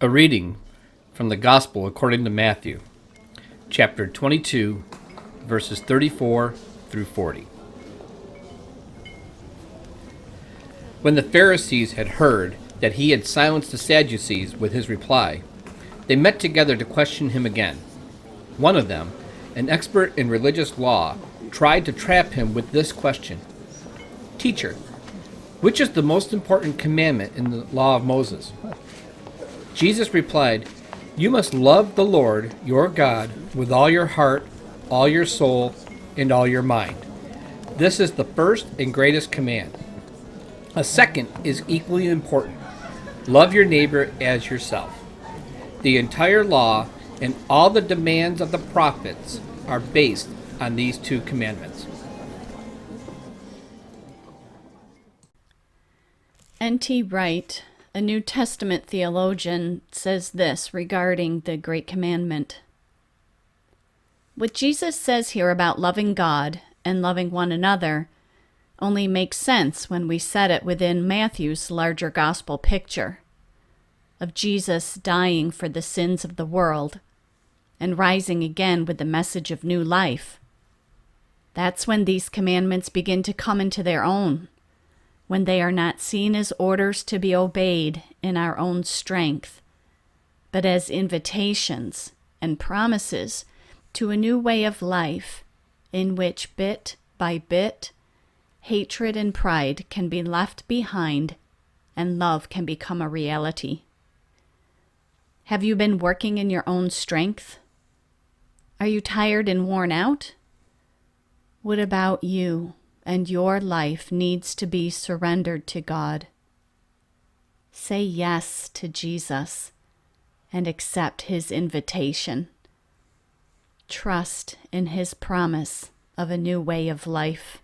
A reading from the Gospel according to Matthew, chapter 22, verses 34 through 40. When the Pharisees had heard that he had silenced the Sadducees with his reply, they met together to question him again. One of them, an expert in religious law, tried to trap him with this question: "Teacher, which is the most important commandment in the law of Moses?" Jesus replied, "You must love the Lord your God with all your heart, all your soul, and all your mind. This is the first and greatest command. A second is equally important. Love your neighbor as yourself. The entire law and all the demands of the prophets are based on these two commandments." N.T. Wright, a New Testament theologian, says this regarding the Great Commandment. What Jesus says here about loving God and loving one another only makes sense when we set it within Matthew's larger gospel picture of Jesus dying for the sins of the world and rising again with the message of new life. That's when these commandments begin to come into their own, when they are not seen as orders to be obeyed in our own strength, but as invitations and promises to a new way of life in which bit by bit, hatred and pride can be left behind and love can become a reality. Have you been working in your own strength? Are you tired and worn out? What about you and your life needs to be surrendered to God? Say yes to Jesus and accept his invitation. Trust in his promise of a new way of life.